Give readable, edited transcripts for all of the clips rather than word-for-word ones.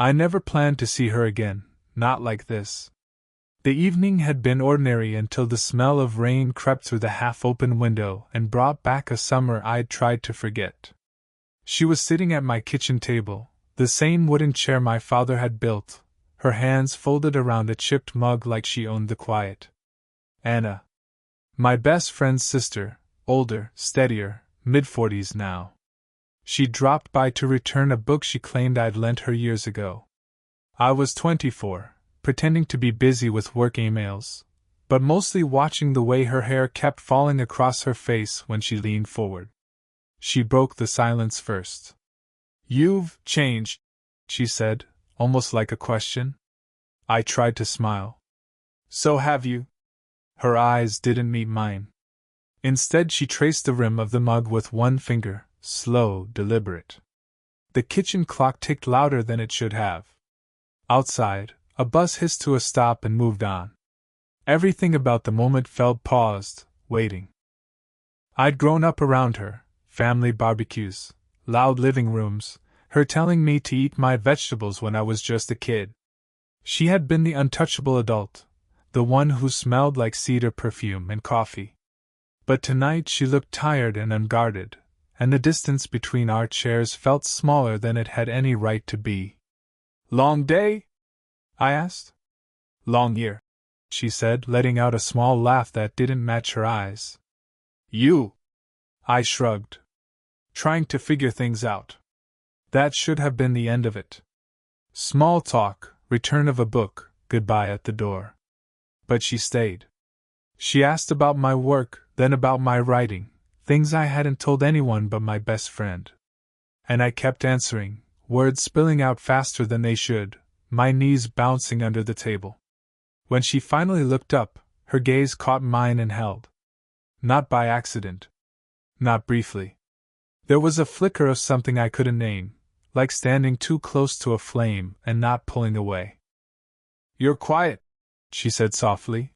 I never planned to see her again, not like this. The evening had been ordinary until the smell of rain crept through the half-open window and brought back a summer I'd tried to forget. She was sitting at my kitchen table, the same wooden chair my father had built, her hands folded around a chipped mug like she owned the quiet. Anna. My best friend's sister, older, steadier, mid-40s now. She dropped by to return a book she claimed I'd lent her years ago. I was 24, pretending to be busy with work emails, but mostly watching the way her hair kept falling across her face when she leaned forward. She broke the silence first. "You've changed," she said, almost like a question. I tried to smile. "So have you?" Her eyes didn't meet mine. Instead, she traced the rim of the mug with one finger, slow, deliberate. The kitchen clock ticked louder than it should have. Outside, a bus hissed to a stop and moved on. Everything about the moment felt paused, waiting. I'd grown up around her, family barbecues, loud living rooms, her telling me to eat my vegetables when I was just a kid. She had been the untouchable adult, the one who smelled like cedar perfume and coffee. But tonight she looked tired and unguarded, and the distance between our chairs felt smaller than it had any right to be. "Long day?" I asked. "Long year," she said, letting out a small laugh that didn't match her eyes. "You?" I shrugged. "Trying to figure things out." That should have been the end of it. Small talk, return of a book, goodbye at the door. But she stayed. She asked about my work, then about my writing, things I hadn't told anyone but my best friend. And I kept answering, words spilling out faster than they should, my knees bouncing under the table. When she finally looked up, her gaze caught mine and held. Not by accident. Not briefly. There was a flicker of something I couldn't name, like standing too close to a flame and not pulling away. "You're quiet," she said softly.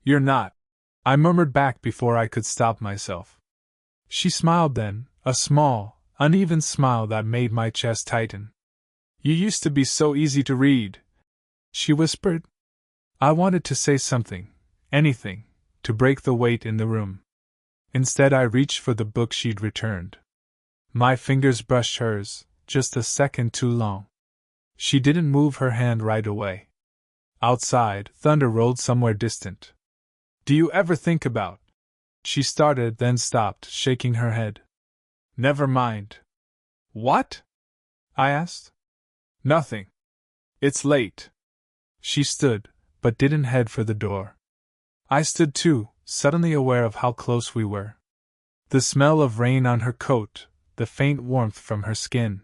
"You're not," I murmured back before I could stop myself. She smiled then, a small, uneven smile that made my chest tighten. "You used to be so easy to read," she whispered. I wanted to say something, anything, to break the weight in the room. Instead, I reached for the book she'd returned. My fingers brushed hers, just a second too long. She didn't move her hand right away. Outside, thunder rolled somewhere distant. "Do you ever think about—" She started, then stopped, shaking her head. "Never mind." "What?" I asked. "Nothing. It's late." She stood, but didn't head for the door. I stood too, suddenly aware of how close we were. The smell of rain on her coat, the faint warmth from her skin.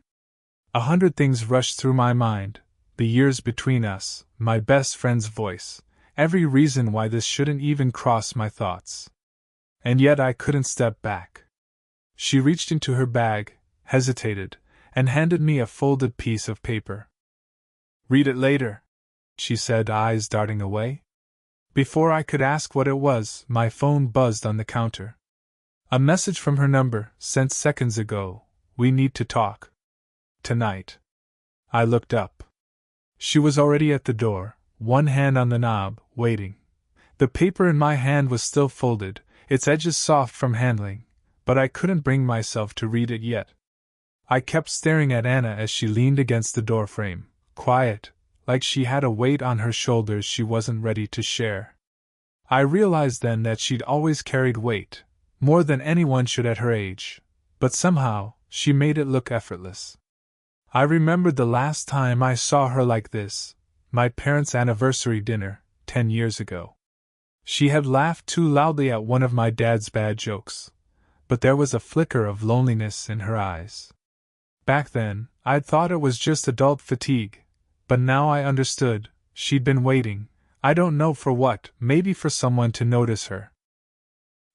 100 things rushed through my mind, the years between us, my best friend's voice, every reason why this shouldn't even cross my thoughts. And yet I couldn't step back. She reached into her bag, hesitated, and handed me a folded piece of paper. "Read it later," she said, eyes darting away. Before I could ask what it was, my phone buzzed on the counter. A message from her number, sent seconds ago. "We need to talk. Tonight." I looked up. She was already at the door, one hand on the knob, waiting. The paper in my hand was still folded, its edges soft from handling, but I couldn't bring myself to read it yet. I kept staring at Anna as she leaned against the doorframe, quiet, like she had a weight on her shoulders she wasn't ready to share. I realized then that she'd always carried weight, more than anyone should at her age, but somehow, she made it look effortless. I remembered the last time I saw her like this, my parents' anniversary dinner, 10 years ago. She had laughed too loudly at one of my dad's bad jokes, but there was a flicker of loneliness in her eyes. Back then, I'd thought it was just adult fatigue, but now I understood, she'd been waiting, I don't know for what, maybe for someone to notice her.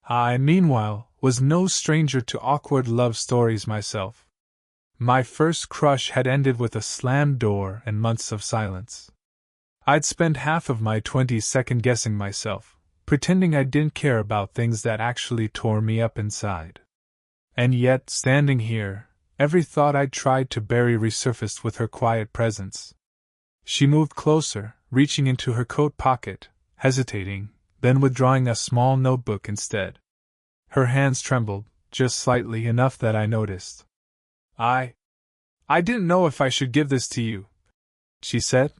I, meanwhile, was no stranger to awkward love stories myself. My first crush had ended with a slammed door and months of silence. I'd spent half of my 20s second-guessing myself, pretending I didn't care about things that actually tore me up inside. And yet, standing here, Every thought I'd tried to bury resurfaced with her quiet presence. She moved closer, reaching into her coat pocket, hesitating, then withdrawing a small notebook instead. Her hands trembled, just slightly enough that I noticed. I didn't know if I should give this to you," she said.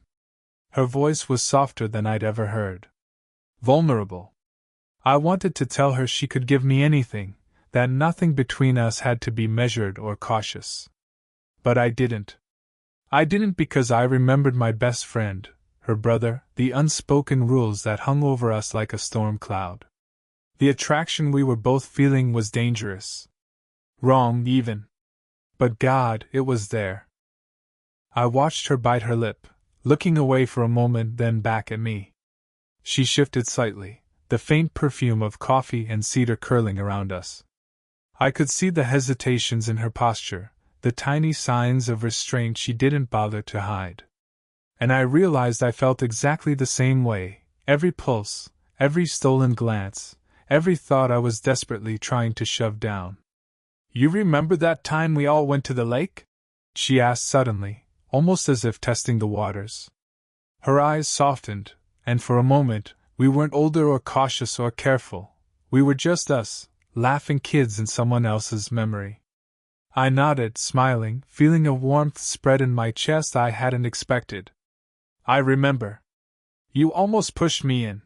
Her voice was softer than I'd ever heard. Vulnerable. I wanted to tell her she could give me anything, that nothing between us had to be measured or cautious. But I didn't. I didn't because I remembered my best friend, her brother, the unspoken rules that hung over us like a storm cloud. The attraction we were both feeling was dangerous. Wrong, even. But God, it was there. I watched her bite her lip, looking away for a moment, then back at me. She shifted slightly, the faint perfume of coffee and cedar curling around us. I could see the hesitations in her posture, the tiny signs of restraint she didn't bother to hide. And I realized I felt exactly the same way, every pulse, every stolen glance, every thought I was desperately trying to shove down. "You remember that time we all went to the lake?" she asked suddenly, almost as if testing the waters. Her eyes softened, and for a moment, we weren't older or cautious or careful. We were just us, laughing kids in someone else's memory. I nodded, smiling, feeling a warmth spread in my chest I hadn't expected. "I remember. You almost pushed me in."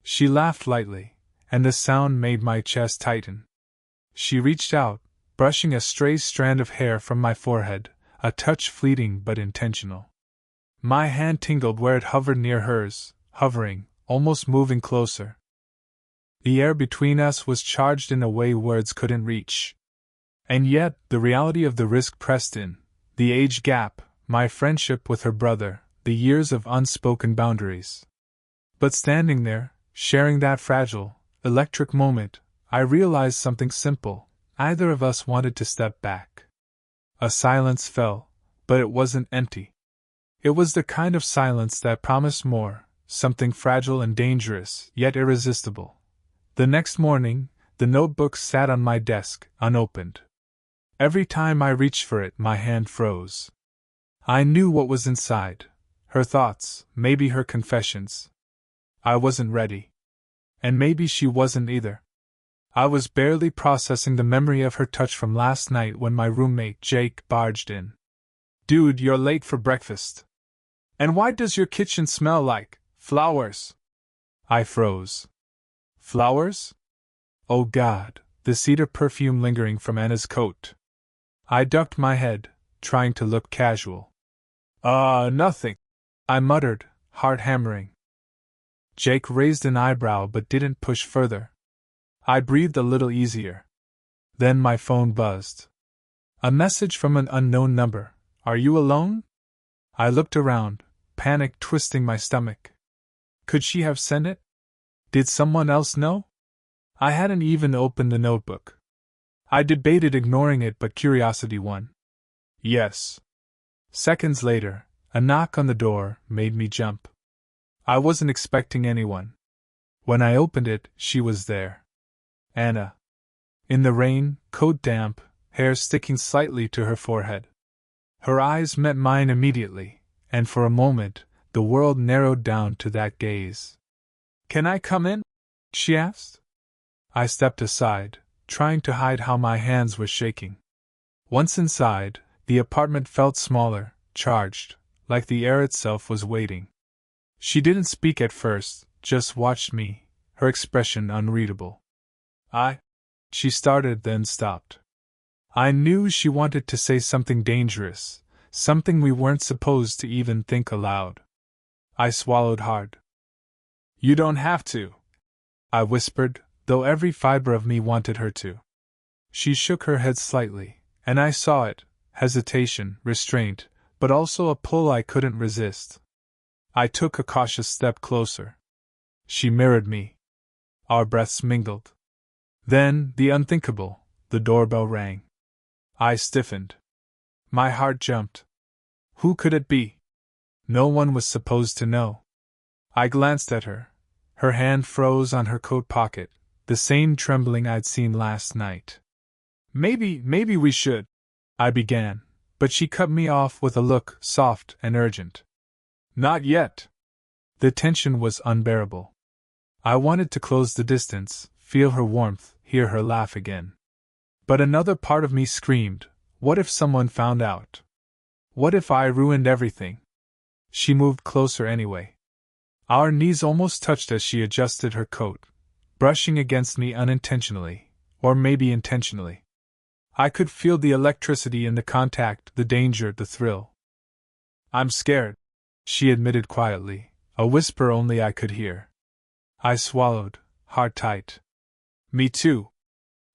She laughed lightly, and the sound made my chest tighten. She reached out, brushing a stray strand of hair from my forehead, a touch fleeting but intentional. My hand tingled where it hovered near hers, hovering, almost moving closer. The air between us was charged in a way words couldn't reach. And yet, the reality of the risk pressed in, the age gap, my friendship with her brother, the years of unspoken boundaries. But standing there, sharing that fragile, electric moment, I realized something simple: neither of us wanted to step back. A silence fell, but it wasn't empty. It was the kind of silence that promised more, something fragile and dangerous, yet irresistible. The next morning, the notebook sat on my desk, unopened. Every time I reached for it, my hand froze. I knew what was inside. Her thoughts, maybe her confessions. I wasn't ready. And maybe she wasn't either. I was barely processing the memory of her touch from last night when my roommate, Jake, barged in. "Dude, you're late for breakfast. And why does your kitchen smell like flowers?" I froze. Flowers? Oh God, the cedar perfume lingering from Anna's coat. I ducked my head, trying to look casual. Nothing," I muttered, heart hammering. Jake raised an eyebrow but didn't push further. I breathed a little easier. Then my phone buzzed. A message from an unknown number. "Are you alone?" I looked around, panic twisting my stomach. Could she have sent it? Did someone else know? I hadn't even opened the notebook. I debated ignoring it, but curiosity won. Yes. Seconds later, a knock on the door made me jump. I wasn't expecting anyone. When I opened it, she was there. Anna. In the rain, coat damp, hair sticking slightly to her forehead. Her eyes met mine immediately, and for a moment, the world narrowed down to that gaze. "Can I come in?" she asked. I stepped aside, trying to hide how my hands were shaking. Once inside, the apartment felt smaller, charged, like the air itself was waiting. She didn't speak at first, just watched me, her expression unreadable. She started, then stopped. I knew she wanted to say something dangerous, something we weren't supposed to even think aloud. I swallowed hard. "You don't have to," I whispered, though every fiber of me wanted her to. She shook her head slightly, and I saw it, hesitation, restraint, but also a pull I couldn't resist. I took a cautious step closer. She mirrored me. Our breaths mingled. Then, the unthinkable, the doorbell rang. I stiffened. My heart jumped. Who could it be? No one was supposed to know. I glanced at her. Her hand froze on her coat pocket, the same trembling I'd seen last night. Maybe we should," I began, but she cut me off with a look soft and urgent. Not yet. The tension was unbearable. I wanted to close the distance, feel her warmth, hear her laugh again. But another part of me screamed, what if someone found out? What if I ruined everything? She moved closer anyway. Our knees almost touched as she adjusted her coat, brushing against me unintentionally, or maybe intentionally. I could feel the electricity in the contact, the danger, the thrill. I'm scared, she admitted quietly, a whisper only I could hear. I swallowed, heart tight. Me too.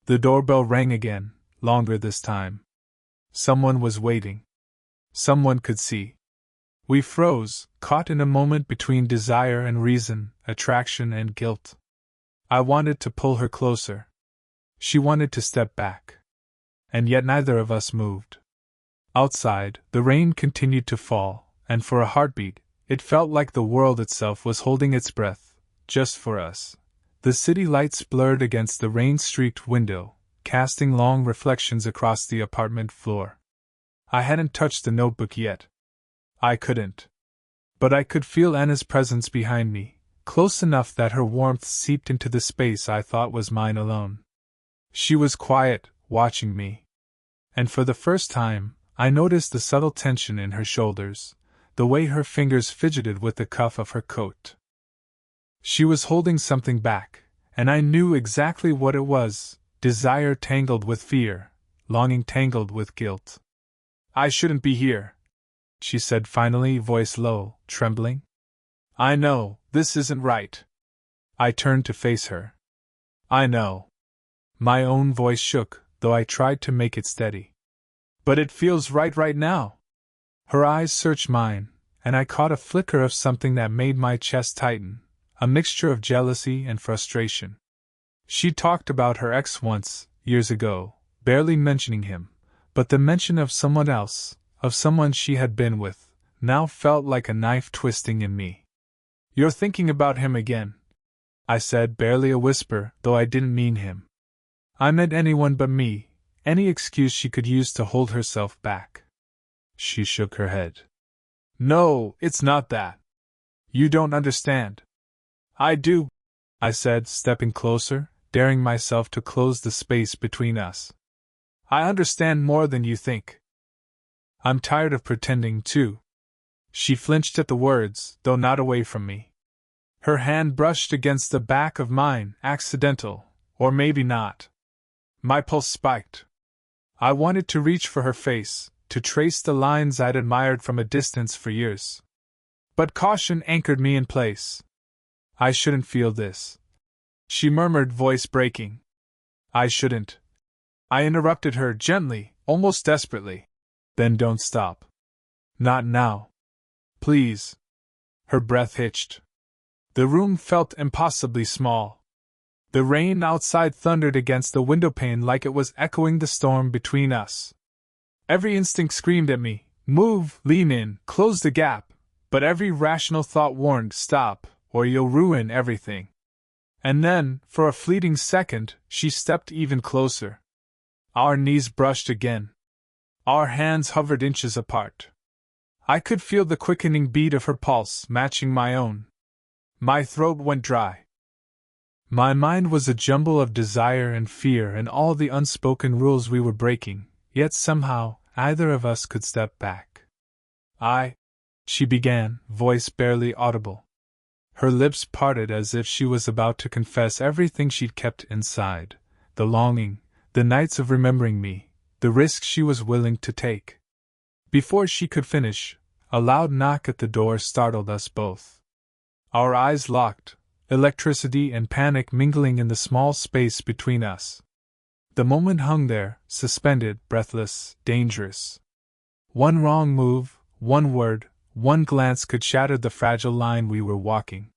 The doorbell rang again, longer this time. Someone was waiting. Someone could see. We froze, caught in a moment between desire and reason, attraction and guilt. I wanted to pull her closer. She wanted to step back. And yet neither of us moved. Outside, the rain continued to fall, and for a heartbeat, it felt like the world itself was holding its breath, just for us. The city lights blurred against the rain-streaked window, casting long reflections across the apartment floor. I hadn't touched the notebook yet. I couldn't. But I could feel Anna's presence behind me, close enough that her warmth seeped into the space I thought was mine alone. She was quiet, watching me. And for the first time, I noticed the subtle tension in her shoulders, the way her fingers fidgeted with the cuff of her coat. She was holding something back, and I knew exactly what it was, desire tangled with fear, longing tangled with guilt. I shouldn't be here, she said finally, voice low, trembling. I know, this isn't right. I turned to face her. I know. My own voice shook, though I tried to make it steady. But it feels right now. Her eyes searched mine, and I caught a flicker of something that made my chest tighten, a mixture of jealousy and frustration. She talked about her ex once, years ago, barely mentioning him, but the mention of someone else, of someone she had been with, now felt like a knife twisting in me. You're thinking about him again, I said, barely a whisper, though I didn't mean him. I meant anyone but me, any excuse she could use to hold herself back. She shook her head. No, it's not that. You don't understand. I do, I said, stepping closer, daring myself to close the space between us. I understand more than you think. I'm tired of pretending, too. She flinched at the words, though not away from me. Her hand brushed against the back of mine, accidental, or maybe not. My pulse spiked. I wanted to reach for her face, to trace the lines I'd admired from a distance for years. But caution anchored me in place. I shouldn't feel this, she murmured, voice breaking. I shouldn't. I interrupted her gently, almost desperately. Then don't stop. Not now. Please. Her breath hitched. The room felt impossibly small. The rain outside thundered against the windowpane like it was echoing the storm between us. Every instinct screamed at me, move, lean in, close the gap, but every rational thought warned, stop, or you'll ruin everything. And then, for a fleeting second, she stepped even closer. Our knees brushed again. Our hands hovered inches apart. I could feel the quickening beat of her pulse matching my own. My throat went dry. My mind was a jumble of desire and fear and all the unspoken rules we were breaking, yet somehow, neither of us could step back. She began, voice barely audible. Her lips parted as if she was about to confess everything she'd kept inside, the longing, the nights of remembering me, the risks she was willing to take. Before she could finish, a loud knock at the door startled us both. Our eyes locked, electricity and panic mingling in the small space between us. The moment hung there, suspended, breathless, dangerous. One wrong move, one word, one glance could shatter the fragile line we were walking.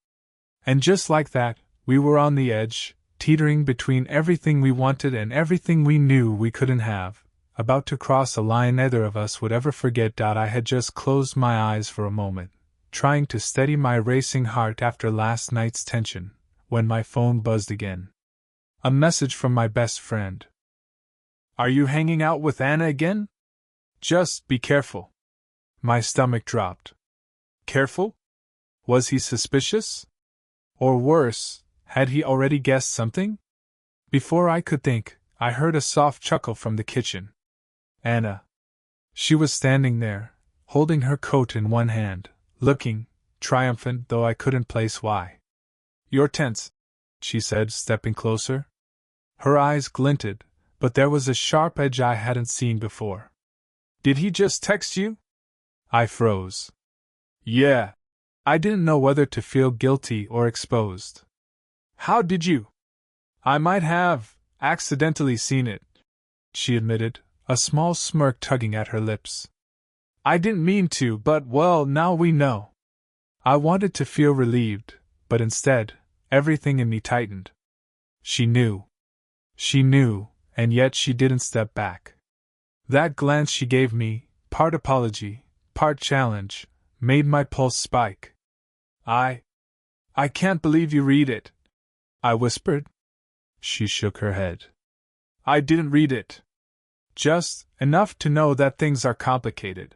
And just like that, we were on the edge, teetering between everything we wanted and everything we knew we couldn't have, about to cross a line neither of us would ever forget. I had just closed my eyes for a moment, trying to steady my racing heart after last night's tension, when my phone buzzed again. A message from my best friend. Are you hanging out with Anna again? Just be careful. My stomach dropped. Careful? Was he suspicious? Or worse, had he already guessed something? Before I could think, I heard a soft chuckle from the kitchen. Anna. She was standing there, holding her coat in one hand, looking triumphant, though I couldn't place why. You're tense, she said, stepping closer. Her eyes glinted, but there was a sharp edge I hadn't seen before. Did he just text you? I froze. Yeah. I didn't know whether to feel guilty or exposed. How did you? I might have accidentally seen it, she admitted, a small smirk tugging at her lips. I didn't mean to, but well, now we know. I wanted to feel relieved, but instead, everything in me tightened. She knew. She knew, and yet she didn't step back. That glance she gave me, part apology, part challenge, made my pulse spike. I can't believe you read it, I whispered. She shook her head. I didn't read it. Just enough to know that things are complicated.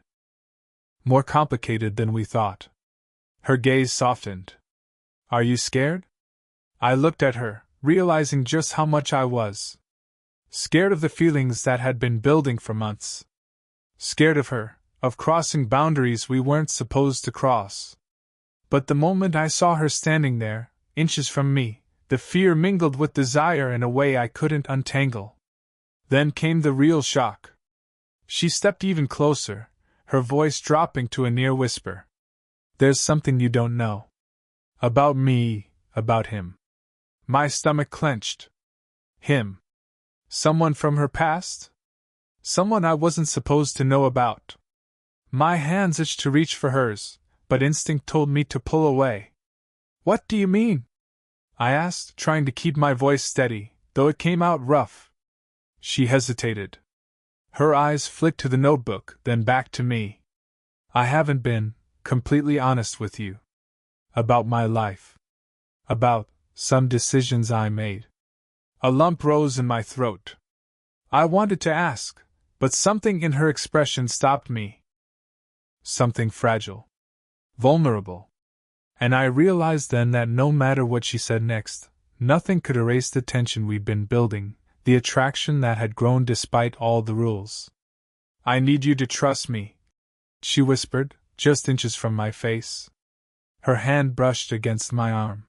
More complicated than we thought. Her gaze softened. Are you scared? I looked at her, realizing just how much I was. Scared of the feelings that had been building for months. Scared of her, of crossing boundaries we weren't supposed to cross. But the moment I saw her standing there, inches from me, the fear mingled with desire in a way I couldn't untangle. Then came the real shock. She stepped even closer, her voice dropping to a near whisper. There's something you don't know. About me, about him. My stomach clenched. Him. Someone from her past? Someone I wasn't supposed to know about. My hands itched to reach for hers, but instinct told me to pull away. What do you mean? I asked, trying to keep my voice steady, though it came out rough. She hesitated. Her eyes flicked to the notebook, then back to me. I haven't been completely honest with you. About my life. About some decisions I made. A lump rose in my throat. I wanted to ask, but something in her expression stopped me. Something fragile. Vulnerable. And I realized then that no matter what she said next, nothing could erase the tension we'd been building, the attraction that had grown despite all the rules. I need you to trust me, she whispered, just inches from my face. Her hand brushed against my arm.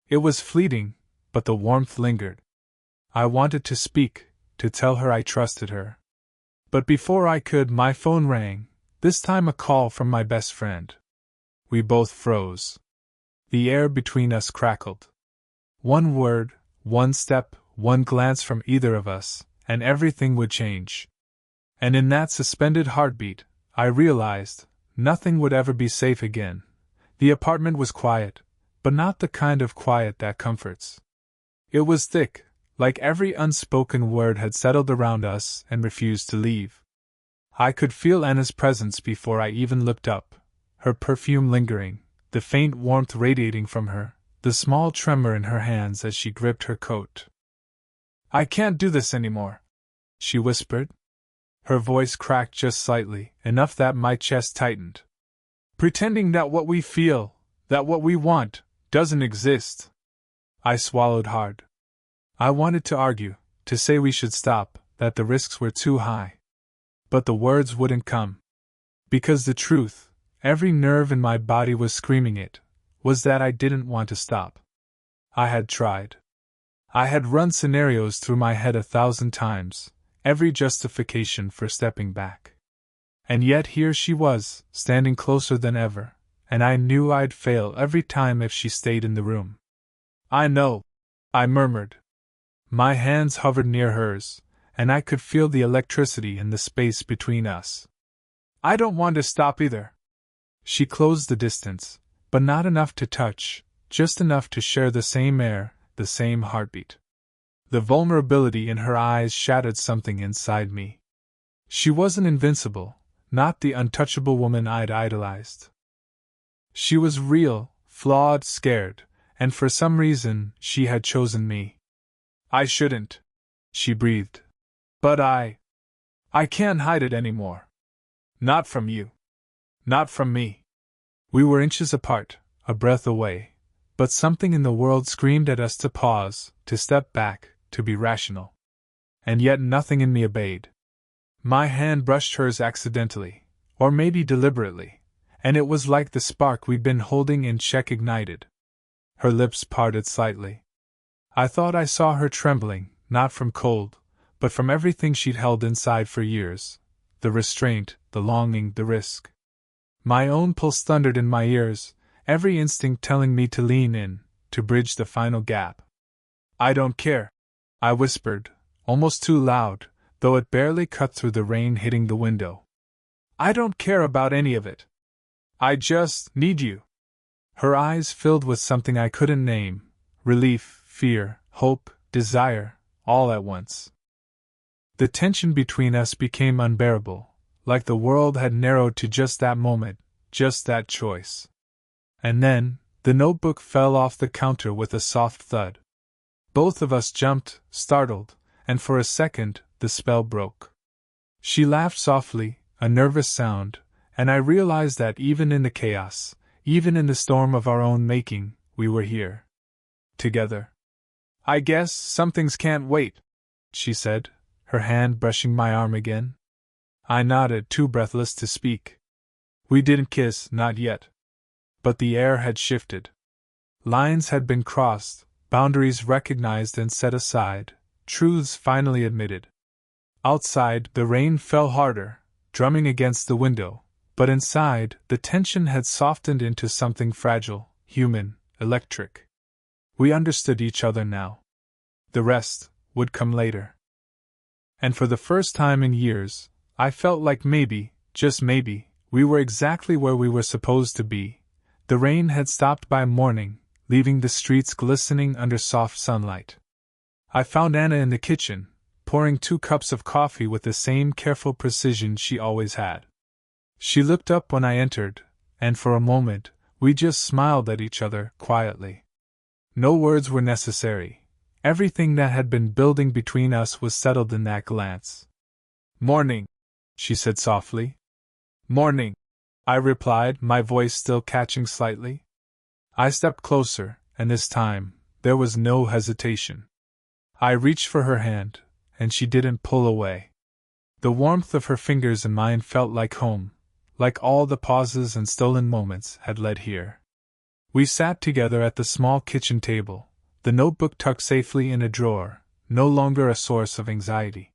It was fleeting, but the warmth lingered. I wanted to speak, to tell her I trusted her. But before I could, my phone rang, this time a call from my best friend. We both froze. The air between us crackled. One word, one step, one glance from either of us, and everything would change. And in that suspended heartbeat, I realized, nothing would ever be safe again. The apartment was quiet, but not the kind of quiet that comforts. It was thick, like every unspoken word had settled around us and refused to leave. I could feel Anna's presence before I even looked up, her perfume lingering, the faint warmth radiating from her, the small tremor in her hands as she gripped her coat. I can't do this anymore, she whispered. Her voice cracked just slightly, enough that my chest tightened. Pretending that what we feel, that what we want, doesn't exist. I swallowed hard. I wanted to argue, to say we should stop, that the risks were too high. But the words wouldn't come. Because the truth, every nerve in my body was screaming it, was that I didn't want to stop. I had tried. I had run scenarios through my head 1,000 times, every justification for stepping back. And yet here she was, standing closer than ever, and I knew I'd fail every time if she stayed in the room. I know, I murmured. My hands hovered near hers, and I could feel the electricity in the space between us. I don't want to stop either. She closed the distance, but not enough to touch, just enough to share the same air, the same heartbeat. The vulnerability in her eyes shattered something inside me. She wasn't invincible, not the untouchable woman I'd idolized. She was real, flawed, scared, and for some reason she had chosen me. I shouldn't, she breathed. But I can't hide it anymore. Not from you. Not from me. We were inches apart, a breath away, but something in the world screamed at us to pause, to step back, to be rational. And yet nothing in me obeyed. My hand brushed hers accidentally, or maybe deliberately, and it was like the spark we'd been holding in check ignited. Her lips parted slightly. I thought I saw her trembling, not from cold, but from everything she'd held inside for years. The restraint, the longing, the risk. My own pulse thundered in my ears, every instinct telling me to lean in, to bridge the final gap. I don't care, I whispered, almost too loud, though it barely cut through the rain hitting the window. I don't care about any of it. I just need you. Her eyes filled with something I couldn't name, relief, fear, hope, desire, all at once. The tension between us became unbearable, like the world had narrowed to just that moment, just that choice. And then, the notebook fell off the counter with a soft thud. Both of us jumped, startled, and for a second, the spell broke. She laughed softly, a nervous sound, and I realized that even in the chaos, even in the storm of our own making, we were here. Together. I guess some things can't wait, she said, her hand brushing my arm again. I nodded, too breathless to speak. We didn't kiss, not yet. But the air had shifted. Lines had been crossed, boundaries recognized and set aside, truths finally admitted. Outside, the rain fell harder, drumming against the window, but inside, the tension had softened into something fragile, human, electric. We understood each other now. The rest would come later. And for the first time in years, I felt like maybe, just maybe, we were exactly where we were supposed to be. The rain had stopped by morning, leaving the streets glistening under soft sunlight. I found Anna in the kitchen, pouring 2 cups of coffee with the same careful precision she always had. She looked up when I entered, and for a moment, we just smiled at each other, quietly. No words were necessary. Everything that had been building between us was settled in that glance. "Morning," she said softly. "Morning," I replied, my voice still catching slightly. I stepped closer, and this time, there was no hesitation. I reached for her hand, and she didn't pull away. The warmth of her fingers in mine felt like home, like all the pauses and stolen moments had led here. We sat together at the small kitchen table, the notebook tucked safely in a drawer, no longer a source of anxiety.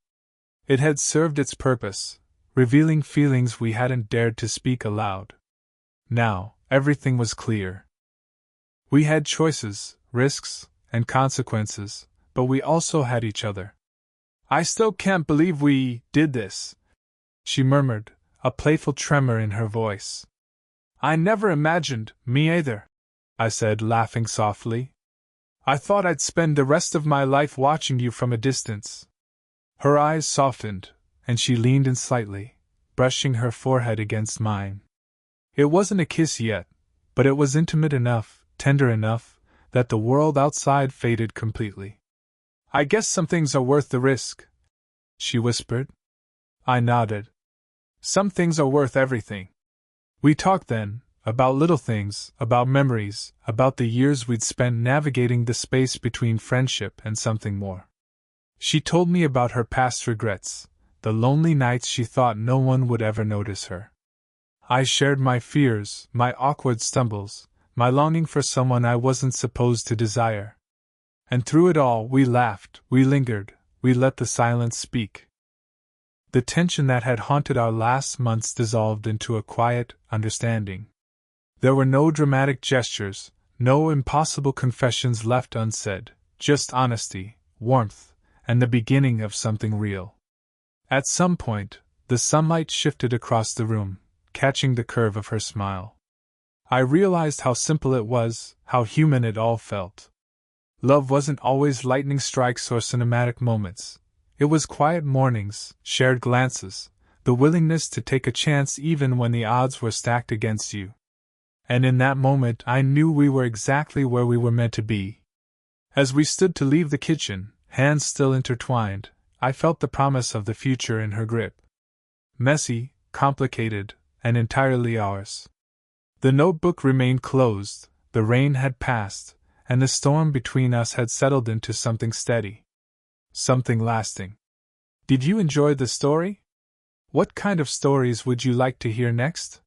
It had served its purpose, revealing feelings we hadn't dared to speak aloud. Now, everything was clear. We had choices, risks, and consequences, but we also had each other. "I still can't believe we did this," she murmured, a playful tremor in her voice. "I never imagined, me either," I said, laughing softly. "I thought I'd spend the rest of my life watching you from a distance." Her eyes softened, and she leaned in slightly, brushing her forehead against mine. It wasn't a kiss yet, but it was intimate enough, tender enough, that the world outside faded completely. "I guess some things are worth the risk," she whispered. I nodded. "Some things are worth everything." We talked then, about little things, about memories, about the years we'd spent navigating the space between friendship and something more. She told me about her past regrets, the lonely nights she thought no one would ever notice her. I shared my fears, my awkward stumbles, my longing for someone I wasn't supposed to desire. And through it all, we laughed, we lingered, we let the silence speak. The tension that had haunted our last months dissolved into a quiet understanding. There were no dramatic gestures, no impossible confessions left unsaid, just honesty, warmth, and the beginning of something real. At some point, the sunlight shifted across the room, catching the curve of her smile. I realized how simple it was, how human it all felt. Love wasn't always lightning strikes or cinematic moments. It was quiet mornings, shared glances, the willingness to take a chance even when the odds were stacked against you. And in that moment I knew we were exactly where we were meant to be. As we stood to leave the kitchen, hands still intertwined, I felt the promise of the future in her grip. Messy, complicated, and entirely ours. The notebook remained closed, the rain had passed, and the storm between us had settled into something steady. Something lasting. Did you enjoy the story? What kind of stories would you like to hear next?